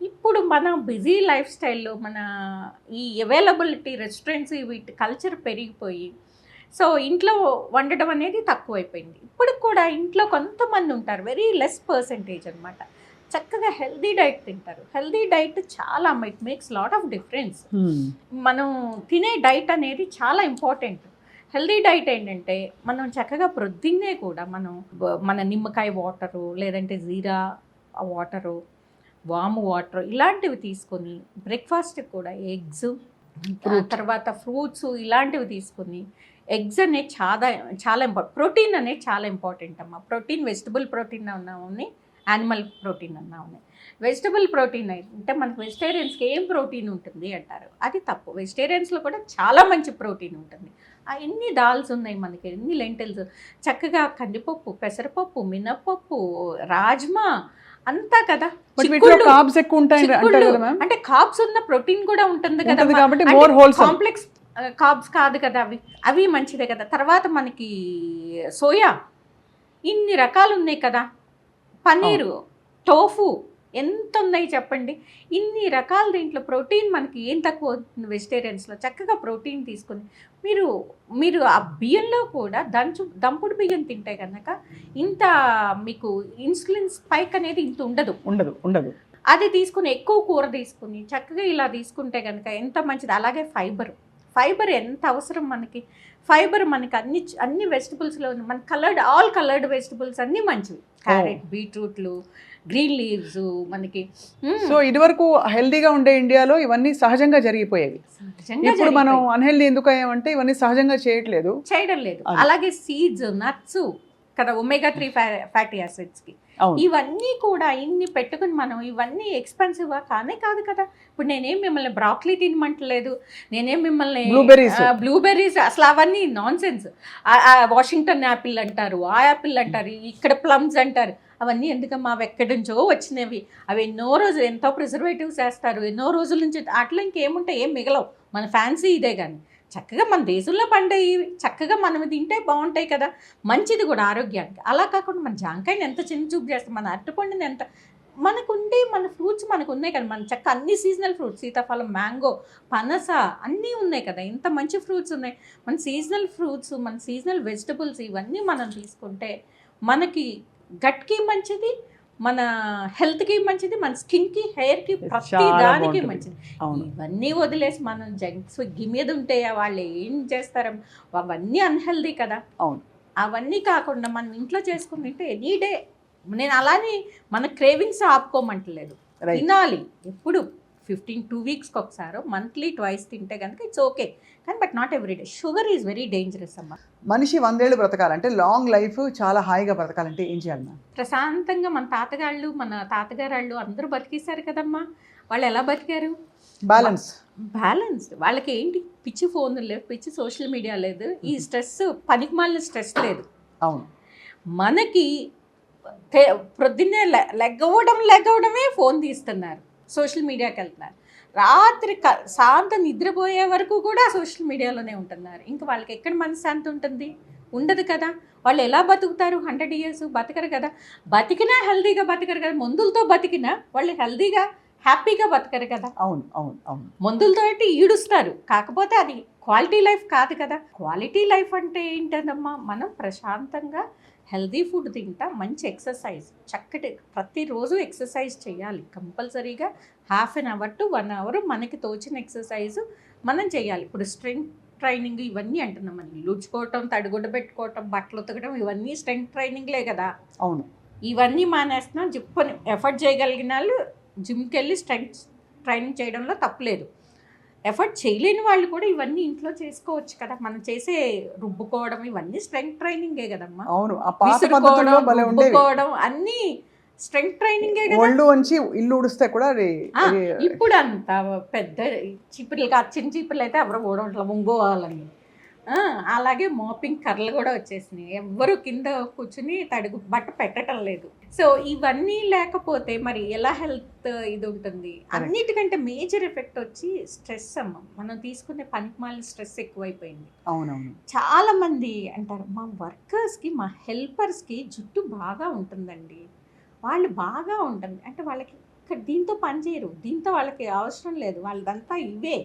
ఇప్పుడు మన busy life స్టైల్లో మన ఈ అవైలబిలిటీ రెస్టారెంట్స్ వీటి కల్చర్ పెరిగిపోయి సో ఇంట్లో వండడం అనేది తక్కువైపోయింది. ఇప్పుడు కూడా ఇంట్లో కొంతమంది ఉంటారు, వెరీ లెస్ పర్సెంటేజ్ అనమాట, చక్కగా హెల్దీ డైట్ తింటారు. హెల్దీ డైట్ చాలా it makes lot of difference. మనం తినే డైట్ అనేది చాలా ఇంపార్టెంట్. హెల్దీ డైట్ ఏంటంటే మనం చక్కగా ప్రొద్దున్నే కూడా మన నిమ్మకాయ వాటరు లేదంటే జీరా వాటరు వాము వాటర్ ఇలాంటివి తీసుకొని బ్రేక్ఫాస్ట్కి కూడా ఎగ్స్ తర్వాత ఫ్రూట్స్ ఇలాంటివి తీసుకొని ఎగ్స్ అనేది చాలా చాలా ఇంపార్టెంట్. ప్రోటీన్ అనేది చాలా ఇంపార్టెంట్ అమ్మ. ప్రోటీన్ వెజిటబుల్ ప్రోటీన్ అన్నా ఉన్నాయి, యానిమల్ ప్రోటీన్ అన్నా ఉన్నాయి. వెజిటబుల్ ప్రోటీన్ అంటే మనకు వెజిటేరియన్స్కి ఏం ప్రోటీన్ ఉంటుంది అంటారు, అది తప్పు. వెజిటేరియన్స్లో కూడా చాలా మంచి ప్రోటీన్ ఉంటుంది. ఎన్ని దాల్స్ ఉన్నాయి మనకి, ఎన్ని లెంటిల్స్, చక్కగా కందిపప్పు, పెసరపప్పు, మినప్పప్పు, రాజ్మా అంతా కదా. కార్బ్స్ ఎక్కువ ఉంటాయి అంటే కార్బ్స్ ఉన్న ప్రోటీన్ కూడా ఉంటుంది కదా, కాంప్లెక్స్ కార్బ్స్ కాదు కదా అవి. అవి మంచిదే కదా. తర్వాత మనకి సోయా ఇన్ని రకాలు ఉన్నాయి కదా, పన్నీరు, టోఫు ఎంత ఉన్నాయి చెప్పండి. ఇన్ని రకాల దీంట్లో ప్రోటీన్ మనకి ఏం తక్కువ అవుతుంది వెజిటేరియన్స్లో. చక్కగా ప్రోటీన్ తీసుకొని మీరు ఆ బియ్యంలో కూడా దంపుడు బియ్యం తింటే కనుక ఇంత మీకు ఇన్సులిన్ స్పైక్ అనేది ఇంత ఉండదు. అది తీసుకుని ఎక్కువ కూర తీసుకుని చక్కగా ఇలా తీసుకుంటే కనుక ఎంత మంచిది. అలాగే ఫైబర్ ఎంత అవసరం మనకి. ఫైబర్ మనకి అన్ని వెజిటబుల్స్లో మన ఆల్ కలర్డ్ వెజిటబుల్స్ అన్నీ మంచివి. క్యారెట్, బీట్రూట్లు, గ్రీన్ లీవ్స్ మనకి. సో ఇదివరకు హెల్దీగా ఉండే ఇండియాలో ఇవన్నీ సహజంగా జరిగిపోయేవి. ఇప్పుడు మనం అన్హెల్దీ ఎందుకు అయ్యామంటే ఇవన్నీ సహజంగా చేయడం లేదు. అలాగే సీడ్స్, నట్స్ కదా, ఒమేగా 3 ఫ్యాటీ యాసిడ్స్కి ఇవన్నీ కూడా ఇన్ని పెట్టుకుని మనం ఇవన్నీ ఎక్స్పెన్సివ్గా కాదు కదా. ఇప్పుడు నేనేం మిమ్మల్ని బ్రాక్లీ తినమంటలేదు, నేనేం మిమ్మల్ని బ్లూబెర్రీస్ అసలు అవన్నీ నాన్ సెన్స్. వాషింగ్టన్ యాపిల్ అంటారు, ఆ యాపిల్ అంటారు, ఇక్కడ ప్లమ్స్ అంటారు. అవన్నీ ఎందుకమ్మా, అవి ఎక్కడి నుంచో వచ్చినవి. అవి ఎన్నో రోజులు ఎంతో ప్రిజర్వేటివ్స్ వేస్తారు, ఎన్నో రోజుల నుంచి. అట్లా ఇంకేముంటాయి, ఏం మిగలవు. మన ఫ్యాన్సీ ఇదే కానీ చక్కగా మన దేశంలో పండేవి చక్కగా మనం తింటే బాగుంటాయి కదా, మంచిది కూడా ఆరోగ్యానికి. అలా కాకుండా మన జాంకాయని ఎంత చిన్న చూపు చేస్తాం, మన అరటిపండుని ఎంత మన ఫ్రూట్స్ మనకు ఉన్నాయి కదా. మన చక్క అన్ని సీజనల్ ఫ్రూట్స్, సీతాఫలం, మ్యాంగో, పనస అన్నీ ఉన్నాయి కదా. ఇంత మంచి ఫ్రూట్స్ ఉన్నాయి. మన సీజనల్ ఫ్రూట్స్, మన సీజనల్ వెజిటబుల్స్ ఇవన్నీ మనం తీసుకుంటే మనకి గట్కి మంచిది, మన హెల్త్కి మంచిది, మన స్కిన్కి, హెయిర్కి, ప్రతి దానికి మంచిది. ఇవన్నీ వదిలేసి మనం జంక్స్ మీద ఉంటే వాళ్ళు ఏం చేస్తారు, అవన్నీ అన్హెల్దీ కదా. అవన్నీ కాకుండా మనం ఇంట్లో చేసుకుని తింటే ఎనీ డే. నేను అలానే మన క్రేవింగ్స్ ఆపుకోమంటలేదు, తినాలి. ఎప్పుడు 2 వీక్స్కి ఒకసారి, మంత్లీ 2 తింటే కనుక ఇట్స్ ఓకే. కానీ but not everyday. Sugar is very dangerous అమ్మ. మనిషి 100 ఏళ్ళు బ్రతకాలంటే, లాంగ్ లైఫ్ చాలా హాయిగా బ్రతకాలంటే ఏం చేయాలి? ప్రశాంతంగా మన తాతగారు అందరూ బతికేశారు కదమ్మా. వాళ్ళు ఎలా బతికారు? బ్యాలెన్స్. వాళ్ళకి ఏంటి, పిచ్చి ఫోన్లు లేవు, పిచ్చి సోషల్ మీడియా లేదు, ఈ స్ట్రెస్, పనికిమాలిన స్ట్రెస్ లేదు. అవును. మనకి ప్రొద్దున్నే లెగ్గవడమే ఫోన్ తీస్తున్నారు, సోషల్ మీడియాకి వెళ్తున్నారు. రాత్రి శాంత నిద్రపోయే వరకు కూడా సోషల్ మీడియాలోనే ఉంటున్నారు. ఇంకా వాళ్ళకి ఎక్కడ మనశ్శాంతి ఉంటుంది? ఉండదు కదా. వాళ్ళు ఎలా బతుకుతారు? 100 years బతకరు కదా. బతికినా హెల్దీగా బతకరు కదా. మందులతో బతికినా వాళ్ళు హెల్దీగా హ్యాపీగా బతకరు కదా. అవును. మందులతో అయితే ఈడుస్తారు, కాకపోతే అది క్వాలిటీ లైఫ్ కాదు కదా. క్వాలిటీ లైఫ్ అంటే ఏంటన్నమ్మా, మనం ప్రశాంతంగా హెల్దీ ఫుడ్ తింటా, మంచి ఎక్సర్సైజ్, చక్కటి ప్రతిరోజు ఎక్సర్సైజ్ చేయాలి కంపల్సరీగా. 1/2 hour to 1 hour మనకి తోచిన ఎక్సర్సైజ్ మనం చేయాలి. ఇప్పుడు స్ట్రెంగ్త్ ట్రైనింగ్ ఇవన్నీ అంటున్నాం, మనం ఇల్లు ఉడ్చుకోవటం, తడిగుడ్డ పెట్టుకోవటం, బట్టలు ఉతకడం, ఇవన్నీ స్ట్రెంగ్త్ ట్రైనింగ్లే కదా. అవును. ఇవన్నీ మానేస్తున్నాం. జిప్పని ఎఫర్ట్ చేయగలిగిన వాళ్ళు జిమ్కి వెళ్ళి స్ట్రెంగ్త్ ట్రైనింగ్ చేయడంలో తప్పులేదు. ఎఫర్ట్ చేయలేని వాళ్ళు కూడా ఇవన్నీ ఇంట్లో చేసుకోవచ్చు కదా. మనం చేసే రుబ్బుకోవడం ఇవన్నీ స్ట్రెంగ్త్ ట్రైనింగే కదమ్మా. అవును. రుబ్బుకోవడం అన్నీ స్ట్రెంగ్త్ ట్రైనింగే కదా. ఒళ్ళు వంచి ఇల్లు ఉడిస్తే కూడా ఇప్పుడు అంత పెద్ద చీపుర్లు కాదు, చిన్న చీపుర్లు అయితే ఎవరు ఓడట్ల ముంగోవాలని. అలాగే మోపింగ్ కర్రలు కూడా వచ్చేసినాయి, ఎవ్వరు కింద కూర్చుని బట్ట పెట్టడం లేదు. సో ఇవన్నీ లేకపోతే మరి ఎలా హెల్త్ ఇది ఉంటుంది? అన్నిటికంటే మేజర్ ఎఫెక్ట్ వచ్చి స్ట్రెస్ అమ్మ. మనం తీసుకునే పనికిమాలిన స్ట్రెస్ ఎక్కువైపోయింది. అవునవును. చాలా మంది అంటారు, మా వర్కర్స్కి, మా హెల్పర్స్కి జుట్టు బాగా ఉంటుందండి, వాళ్ళు బాగా ఉంటుంది అంటే వాళ్ళకి ఇక్కడ దీంతో పనిచేయరు, దీంతో వాళ్ళకి అవసరం లేదు, వాళ్ళదంతా ఇవే.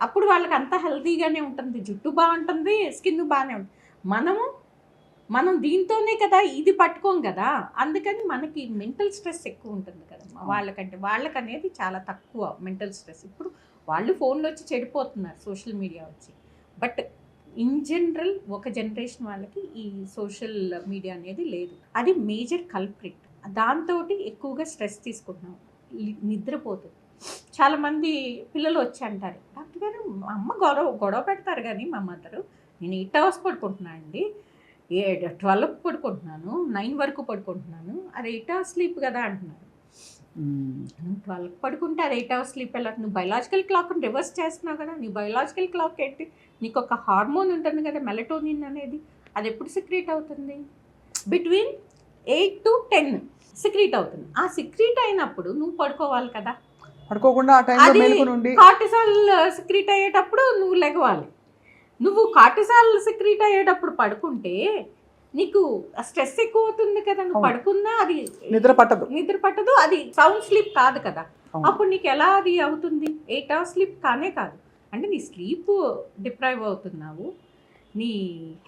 అప్పుడు వాళ్ళకి అంతా హెల్తీగానే ఉంటుంది, జుట్టు బాగుంటుంది, స్కిన్ బాగానే ఉంటుంది. మనం దీంతోనే కదా ఇది పట్టుకోం కదా, అందుకని మనకి మెంటల్ స్ట్రెస్ ఎక్కువ ఉంటుంది కదా వాళ్ళకి అనేది చాలా తక్కువ మెంటల్ స్ట్రెస్. ఇప్పుడు వాళ్ళు ఫోన్లో వచ్చి చెడిపోతున్నారు సోషల్ మీడియా వచ్చి. బట్ ఇన్ జనరల్ ఒక జనరేషన్ వాళ్ళకి ఈ సోషల్ మీడియా అనేది లేదు, అది మేజర్ కల్ప్రిట్. దాంతో ఎక్కువగా స్ట్రెస్ తీసుకుంటున్నాం, నిద్రపోతుంది. చాలామంది పిల్లలు వచ్చి అంటారు, డాక్టర్ గారు మా అమ్మ గొడవ పెడతారు కానీ మా మదరు, నేను 8 hours పడుకుంటున్నాను అండి, 12 పడుకుంటున్నాను, 9 వరకు పడుకుంటున్నాను, అది 8 hours స్లీప్ కదా అంటున్నారు. నువ్వు 12 పడుకుంటే అది 8 hours స్లీప్ ఎలా? నువ్వు బయలాజికల్ క్లాక్ని రివర్స్ చేస్తున్నావు కదా. నీ బయలాజికల్ క్లాక్ ఏంటి? నీకు ఒక హార్మోన్ ఉంటుంది కదా మెలటోనిన్ అనేది, అది ఎప్పుడు సిక్రీట్ అవుతుంది? బిట్వీన్ 8 to 10 సిక్రీట్ అవుతుంది. ఆ సిక్రీట్ అయినప్పుడు నువ్వు పడుకోవాలి కదా, పడుకోకుండా ఆ టైంలో మేలుకొని ఉండి కార్టిసాల్ సిక్రీట్ అయ్యేటప్పుడు నువ్వు లెగవాలి. నువ్వు కార్టిసాల్ సిక్రీట్ అయ్యేటప్పుడు పడుకుంటే నీకు స్ట్రెస్ ఎక్కువ అవుతుంది కదా, నువ్వు పడుకున్నా అది నిద్ర పట్టదు, అది సౌండ్ స్లీప్ కాదు కదా. అప్పుడు నీకు ఎలా అది అవుతుంది? 8 hours స్లీప్ కానే కాదు. అంటే నీ స్లీప్ డిప్రైవ్ అవుతున్నావు, నీ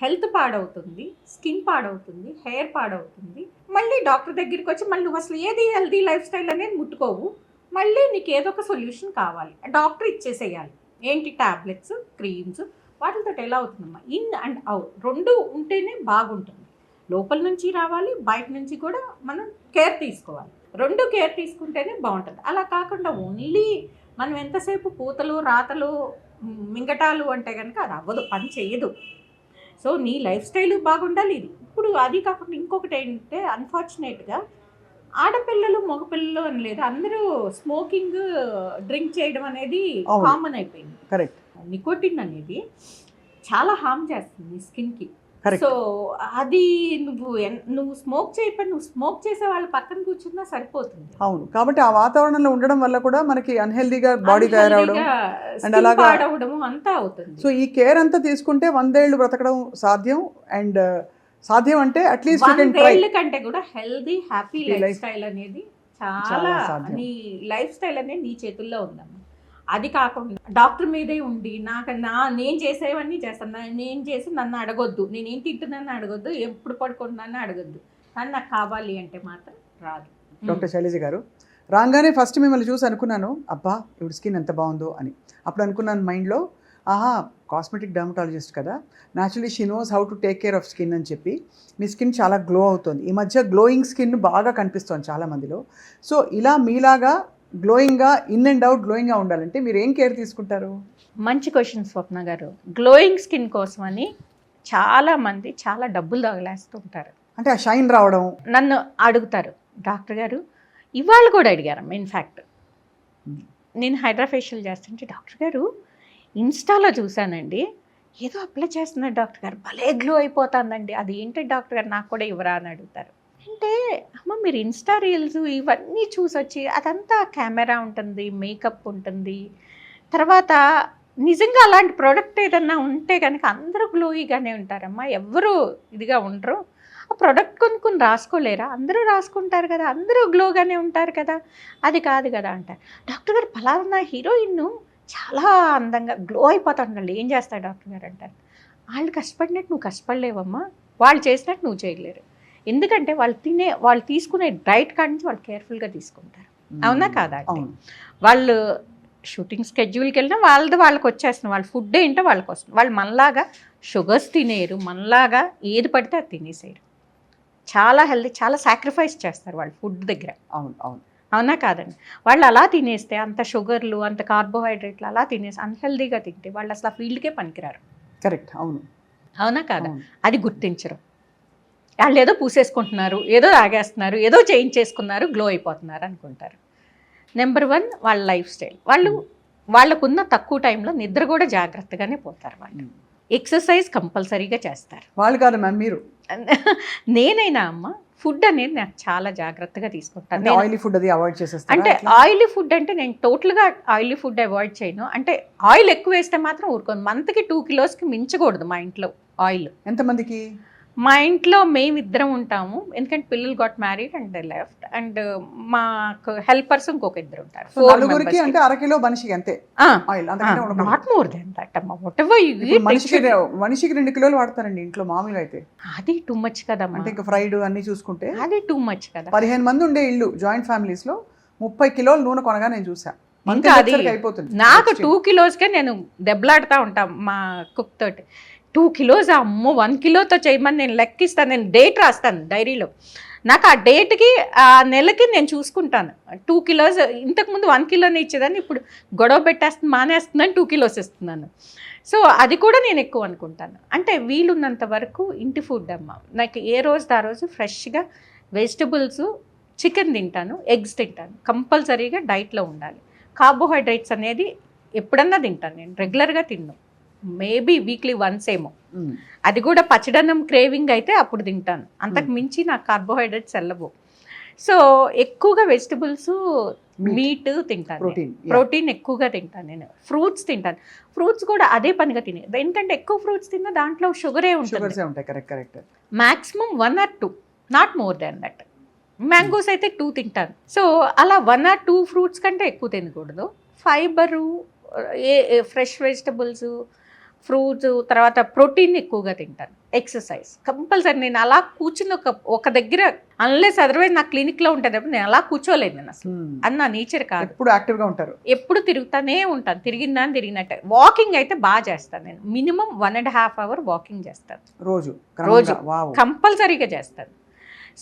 హెల్త్ పాడవుతుంది, స్కిన్ పాడవుతుంది, హెయిర్ పాడవుతుంది. మళ్ళీ డాక్టర్ దగ్గరికి వచ్చి మళ్ళీ నువ్వు అసలు ఏది హెల్తీ లైఫ్ స్టైల్ అనేది ముట్టుకోవు, మళ్ళీ నీకు ఏదో ఒక సొల్యూషన్ కావాలి, డాక్టర్ ఇచ్చేసేయాలి. ఏంటి? టాబ్లెట్స్, క్రీమ్స్, వాటితో ఎలా అవుతుందమ్మా? ఇన్ అండ్ అవుట్ రెండు ఉంటేనే బాగుంటుంది. లోపల నుంచి రావాలి, బయట నుంచి కూడా మనం కేర్ తీసుకోవాలి. రెండు కేర్ తీసుకుంటేనే బాగుంటుంది. అలా కాకుండా ఓన్లీ మనం ఎంతసేపు పూతలు రాతలు మింగటాలు అంటే కనుక అది అవ్వదు, పని చేయదు. సో నీ లైఫ్ స్టైల్ బాగుండాలి. ఇది ఇప్పుడు అది కాకుండా ఇంకొకటి ఏంటంటే అన్ఫార్చునేట్గా ఆడపిల్లలు మగపిల్లలు అని లేదు, అందరూ స్మోకింగ్ డ్రింక్ చేయడం అనేది కామన్ అయిపోయింది. కరెక్ట్. నికోటిన్ అనేది చాలా హార్మ్ చేస్తుంది స్కిన్కి. సో అది నువ్వు స్మోక్ చేయకపోయి నువ్వు స్మోక్ చేసే వాళ్ళ పక్కన కూర్చున్నా సరిపోతుంది. అవును, కాబట్టి ఆ వాతావరణంలో ఉండడం వల్ల కూడా మనకి అన్హెల్దీగా బాడీ తయారవడం అండ్ అలాగా పాడవడం అంతా అవుతుంది. సో ఈ కేర్ అంతా తీసుకుంటే 100 ఏళ్ళు బ్రతకడం సాధ్యం. అండ్ సాధ్యం అంటే అట్లీస్ట్ 100 ఏళ్ళ కంటే కూడా హెల్దీ హ్యాపీ లైఫ్ స్టైల్ అనేది చాలా, నీ లైఫ్ స్టైల్ అనేది నీ చేతుల్లో ఉందమ్మా. అది కాకుండా డాక్టర్ మీదే ఉండి నేను చేసేవన్నీ చేస్తాను, నేను చేసి నన్ను అడగొద్దు, నేనేం తింటున్నాను అడగొద్దు, ఎప్పుడు పడుకుంటున్నాను అడగొద్దు, కానీ నాకు కావాలి అంటే మాత్రం రాదు. డాక్టర్ శైలజ గారు, రాగానే ఫస్ట్ మిమ్మల్ని చూసి అనుకున్నాను, అబ్బా ఇవి స్కిన్ ఎంత బాగుందో అని. అప్పుడు అనుకున్నాను మైండ్లో, ఆహా కాస్మెటిక్ డర్మటాలజిస్ట్ కదా, naturally she knows how to take care of skin అని చెప్పి మీ స్కిన్ చాలా గ్లో అవుతుంది. ఈ మధ్య గ్లోయింగ్ స్కిన్ బాగా కనిపిస్తుంది చాలామందిలో. సో ఇలా మీలాగా గ్లోయింగ్గా ఇన్ అండ్ అవుట్ గ్లోయింగ్గా ఉండాలంటే మీరు ఏం కేర్ తీసుకుంటారు? మంచి క్వశ్చన్ స్వప్న గారు. గ్లోయింగ్ స్కిన్ కోసం అని చాలామంది చాలా డబ్బులు తగలేస్తుంటారు. అంటే ఆ షైన్ రావడం నన్ను అడుగుతారు, డాక్టర్ గారు ఇవాళ కూడా అడిగారు. ఇన్ఫ్యాక్ట్ నేను హైడ్రా ఫేషియల్ చేస్తుంటే, డాక్టర్ గారు ఇన్స్టాలో చూశానండి, ఏదో అప్లై చేస్తున్నారు డాక్టర్ గారు, భలే గ్లో అయిపోతుందండి, అది ఏంటి డాక్టర్ గారు నాకు కూడా ఇవ్వరా అని అడుగుతారు. అంటే అమ్మ మీరు ఇన్స్టా రీల్స్ ఇవన్నీ చూసొచ్చి అదంతా కెమెరా ఉంటుంది, మేకప్ ఉంటుంది, తర్వాత నిజంగా అలాంటి ప్రోడక్ట్ ఏదన్నా ఉంటే కనుక అందరూ గ్లోయిగానే ఉంటారమ్మా, ఎవరు ఇదిగా ఉండరు. ఆ ప్రోడక్ట్ కొనుక్కొని రాసుకోలేరా? అందరూ రాసుకుంటారు కదా, అందరూ గ్లోగానే ఉంటారు కదా, అది కాదు కదా అంటారు. డాక్టర్ గారు ఫలానా హీరోయిన్ చాలా అందంగా గ్లో అయిపోతాడు, ఏం చేస్తాడు డాక్టర్ గారు అంటారు. వాళ్ళు కష్టపడినట్టు నువ్వు కష్టపడలేవమ్మా, వాళ్ళు చేసినట్టు నువ్వు చేయలేరు. ఎందుకంటే వాళ్ళు తీసుకునే డైట్ కాడి నుంచి వాళ్ళు కేర్ఫుల్గా తీసుకుంటారు. అవునా కాదా అంటే వాళ్ళు షూటింగ్ స్కెడ్యూల్కి వెళ్ళినా వాళ్ళకి వచ్చేస్తుంది, వాళ్ళ ఫుడ్ ఏంటో వాళ్ళకి వస్తుంది. వాళ్ళు మనలాగా షుగర్స్ తినేరు, మనలాగా ఏది పడితే అది తినేసేయరు. చాలా హెల్తీ, చాలా సాక్రిఫైస్ చేస్తారు వాళ్ళు ఫుడ్ దగ్గర. అవునా కాదండి? వాళ్ళు అలా తినేస్తే అంత షుగర్లు అంత కార్బోహైడ్రేట్లు అలా తినేసి అన్హెల్దీగా తింటే వాళ్ళు అసలు ఆ ఫీల్డ్కే పనికిరారు. కరెక్ట్. అవును. అవునా కాదా? అది గుర్తించరు. వాళ్ళు ఏదో పూసేసుకుంటున్నారు, ఏదో తాగేస్తున్నారు, ఏదో చేయించేసుకున్నారు, గ్లో అయిపోతున్నారు అనుకుంటారు. నెంబర్ 1 వాళ్ళ లైఫ్ స్టైల్. వాళ్ళకున్న తక్కువ టైంలో నిద్ర కూడా జాగ్రత్తగానే పోతారు. వాళ్ళు ఎక్సర్సైజ్ కంపల్సరీగా చేస్తారు. వాళ్ళు కాదు మ్యామ్, మీరు. నేనైనా అమ్మ ఫుడ్ అనేది నేను చాలా జాగ్రత్తగా తీసుకుంటాను. ఆయిలీ ఫుడ్ అది అవాయిడ్ చేసేస్తాను. అంటే ఆయిలీ ఫుడ్ అంటే నేను టోటల్గా ఆయిలీ ఫుడ్ అవాయిడ్ చేయను. అంటే ఆయిల్ ఎక్కువ వేస్తే మాత్రం ఊరుకోను. మంత్కి 2 kilos మించకూడదు మా ఇంట్లో ఆయిల్. ఎంతమందికి? మా ఇంట్లో మేమిద్దరం ఉంటాము, ఎందుకంటే పిల్లలు got married and left, and మాకు హెల్పర్స్ ఇంకొక ఇద్దరు ఉంటారు. సో నలుగురికి అంటే అరకిలో మనిషికి అంతే ఆయిల్, అంతకంటే ఉండకూడదు. నాట్ మోర్ దెన్ దట్ అమ్మ. వాటెవర్ యు ఇప్పుడు మనిషికి 2 కిలోలు వాడతారండి ఇంట్లో మామూలుగా అయితే. అది టూ మచ్ కదమ్మా. అంటే ఇంకా ఫ్రైడ్ అన్ని చూసుకుంటే అది టూ మచ్ కదా. 15 మంది ఉండే ఇల్లు జాయింట్ ఫ్యామిలీస్ లో 30 కిలోలు నూనె కొనగా నేను చూసా. ఇంకా అది అయిపోతుంది. నాకు 2 కిలోస్కే నేను దెబ్బలాడుతూ ఉంటాం మా కుక్ తోటి. 2 కిలోస్ అమ్మో 1 కిలోతో చేయమని నేను లెక్కిస్తాను, నేను డేట్ రాస్తాను డైరీలో. నాకు ఆ డేట్కి ఆ నెలకి నేను చూసుకుంటాను. 2 కిలోస్ ఇంతకుముందు 1 కిలోనే ఇచ్చేదాన్ని, ఇప్పుడు గొడవ పెట్టేస్తుంది మానేస్తుందని 2 కిలోస్ ఇస్తున్నాను. సో అది కూడా నేను ఎక్కువ అనుకుంటాను. అంటే వీలున్నంత వరకు ఇంటి ఫుడ్ అమ్మ. నాకు ఏ రోజు ఆ రోజు ఫ్రెష్గా వెజిటబుల్స్, చికెన్ తింటాను, ఎగ్స్ తింటాను, కంపల్సరీగా డైట్లో ఉండాలి. కార్బోహైడ్రేట్స్ అనేది ఎప్పుడన్నా తింటాను, నేను రెగ్యులర్గా తిన్నాను, మేబీ వీక్లీ వన్స్ ఏమో, అది కూడా పచ్చడన్నం క్రేవింగ్ అయితే అప్పుడు తింటాను, అంతకు మించి నాకు కార్బోహైడ్రేట్స్ వెళ్ళవు. సో ఎక్కువగా వెజిటబుల్స్, మీట్ తింటాను, ప్రోటీన్ ఎక్కువగా తింటాను, నేను ఫ్రూట్స్ తింటాను. ఫ్రూట్స్ కూడా అదే పనిగా తినేది, ఎందుకంటే ఎక్కువ ఫ్రూట్స్ తిన్నా దాంట్లో షుగరే ఉంటుంది. Maximum 1 or 2, not more than that. Mangoes అయితే 2 తింటాను. సో అలా 1 or 2 ఫ్రూట్స్ కంటే ఎక్కువ తినకూడదు. ఫైబరు, ఫ్రెష్ వెజిటబుల్స్, ఫ్రూట్స్, తర్వాత ప్రోటీన్ ఎక్కువగా తింటాను. Exercise compulsory. నేను అలా కూర్చుని ఒక దగ్గర అన్లెస్ అదర్వైజ్ నా క్లినిక్లో ఉంటుంది, నేను అలా కూర్చోలేదు నేను అసలు. అది నా నేచర్ కాదు. ఎప్పుడు యాక్టివ్గా ఉంటారు, ఎప్పుడు తిరుగుతానే ఉంటాను, తిరిగినట్టే. వాకింగ్ అయితే బాగా చేస్తాను నేను, మినిమం 1.5 hour వాకింగ్ చేస్తాను రోజు కంపల్సరీగా చేస్తాను.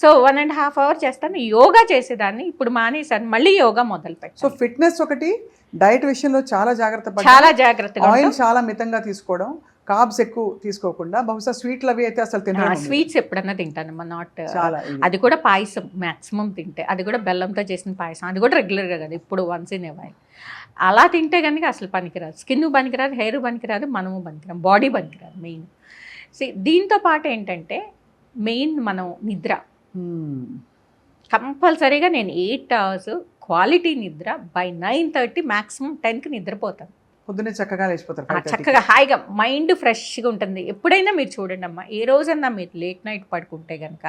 సో 1.5 hour చేస్తాను. యోగా చేసేదాన్ని, ఇప్పుడు మానేసాను, మళ్ళీ యోగా మొదలు పెట్టాను. సో ఫిట్నెస్ ఒకటి, డైట్ విషయంలో చాలా జాగ్రత్తగా, ఆయిల్ చాలా మితంగా తీసుకోవడం, కార్బ్స్ ఎక్కువ తీసుకోకుండా, బహుశా స్వీట్లు అవి అయితే అసలు తినను. స్వీట్స్ ఎప్పుడన్నా తింటానమ్మా, నాట్ అది కూడా పాయసం మ్యాక్సిమం తింటే, అది కూడా బెల్లంతో చేసిన పాయసం, అది కూడా రెగ్యులర్గా కదా, ఇప్పుడు వన్స్ ఇన్ ఏ వైల్. అలా తింటే కనుక అసలు పనికిరాదు, స్కిన్ పనికిరాదు, హెయిర్ పనికిరాదు, మనము పనికిరాదు, బాడీ పనికిరాదు మెయిన్. దీంతో పాటు ఏంటంటే మెయిన్ మనం నిద్ర కంపల్సరీగా. నేను 8 hours క్వాలిటీ నిద్ర, బై 9:30 మ్యాక్సిమం 10కి నిద్రపోతాను. పొద్దున్నే చక్కగా లేచిపోతారు, చక్కగా హాయిగా, మైండ్ ఫ్రెష్గా ఉంటుంది. ఎప్పుడైనా మీరు చూడండి అమ్మా, ఏ రోజన్నా మీరు లేట్ నైట్ పడుకుంటే కనుక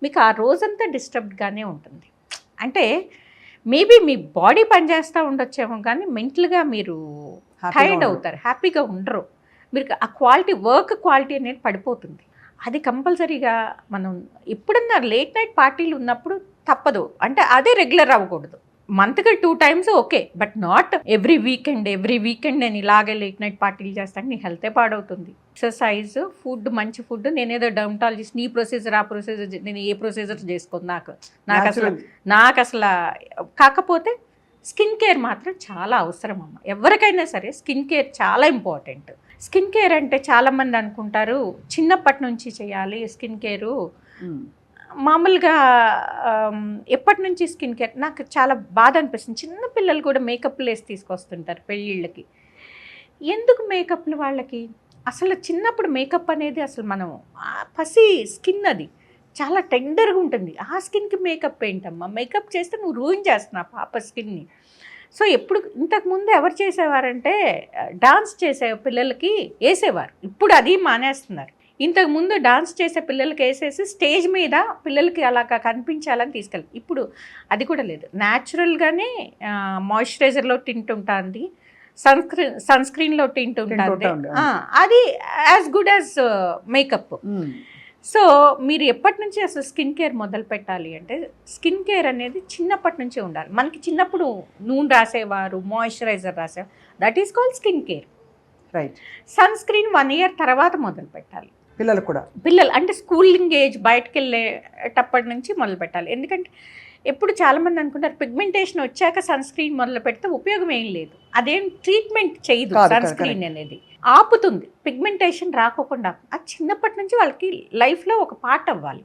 మీకు ఆ రోజంతా డిస్టర్బ్డ్గానే ఉంటుంది. అంటే మేబీ మీ బాడీ పనిచేస్తూ ఉండొచ్చేమో కానీ మెంటల్గా మీరు టైర్డ్ అవుతారు, హ్యాపీగా ఉండరు. మీరు ఆ క్వాలిటీ, వర్క్ క్వాలిటీ అనేది పడిపోతుంది. అది కంపల్సరీగా మనం ఎప్పుడన్నా లేట్ నైట్ పార్టీలు ఉన్నప్పుడు తప్పదు, అంటే అదే రెగ్యులర్ అవ్వకూడదు. మంత్కి 2 times okay, but not every weekend నేను ఇలాగే లేట్ నైట్ పార్టీలు చేస్తాను, నీ హెల్తే పాడవుతుంది. ఎక్సర్సైజ్, ఫుడ్, మంచి ఫుడ్. నేనేదో డర్మటాలజిస్ట్, నీ ప్రొసీజర్ ఆ ప్రొసీజర్, నేను ఏ ప్రొసీజర్ చేసుకోను, నాకు అసలు. కాకపోతే స్కిన్ కేర్ మాత్రం చాలా అవసరం అమ్మ, ఎవరికైనా సరే స్కిన్ కేర్ చాలా ఇంపార్టెంట్. స్కిన్ కేర్ అంటే చాలామంది అనుకుంటారు చిన్నప్పటి నుంచి చేయాలి స్కిన్ కేరు. మామూలుగా ఎప్పటి నుంచి స్కిన్ కేర్, నాకు చాలా బాధ అనిపిస్తుంది. చిన్న పిల్లలు కూడా మేకప్లు వేసి తీసుకొస్తుంటారు పెళ్ళిళ్ళకి. ఎందుకు మేకప్లు వాళ్ళకి? అసలు చిన్నప్పుడు మేకప్ అనేది అసలు మనం పసి స్కిన్, అది చాలా టెండర్గా ఉంటుంది. ఆ స్కిన్కి మేకప్ ఏంటమ్మా? మేకప్ చేస్తే నువ్వు రూయిన్ చేస్తున్నావు పాప స్కిన్ని. సో ఎప్పుడు ఇంతకుముందు ఎవరు చేసేవారంటే డాన్స్ చేసే పిల్లలకి వేసేవారు, ఇప్పుడు అది మానేస్తున్నారు. ఇంతకుముందు డాన్స్ చేసే పిల్లలకి వేసేసి స్టేజ్ మీద పిల్లలకి అలాగా కనిపించాలని తీసుకెళ్ళి, ఇప్పుడు అది కూడా లేదు. న్యాచురల్గానే మాయిశ్చరైజర్లో టింట్ ఉంటుంది, సన్ స్క్రీన్లో టింట్ ఉంటుంది, అది as good as makeup. So మీరు ఎప్పటి నుంచి అసలు స్కిన్ కేర్ మొదలు పెట్టాలి అంటే, స్కిన్ కేర్ అనేది చిన్నప్పటి నుంచే ఉండాలి. మనకి చిన్నప్పుడు నూనె రాసేవారు, మాయిశ్చరైజర్ రాసేవారు, that is called skin care. Right. Sunscreen 1 year తర్వాత మొదలు పెట్టాలి. పిల్లలు అంటే స్కూలింగ్ ఏజ్, బయటకు వెళ్ళేటప్పటి నుంచి మొదలు పెట్టాలి. ఎందుకంటే ఎప్పుడు చాలామంది అనుకుంటారు పిగ్మెంటేషన్ వచ్చాక సన్ స్క్రీన్ మొదలు పెడితే ఉపయోగం ఏం లేదు, అదేం ట్రీట్మెంట్ చేయదు. సన్ స్క్రీన్ అనేది ఆపుతుంది, పిగ్మెంటేషన్ రాకోకుండా. అది చిన్నప్పటి నుంచి వాళ్ళకి లైఫ్లో ఒక పార్ట్ అవ్వాలి.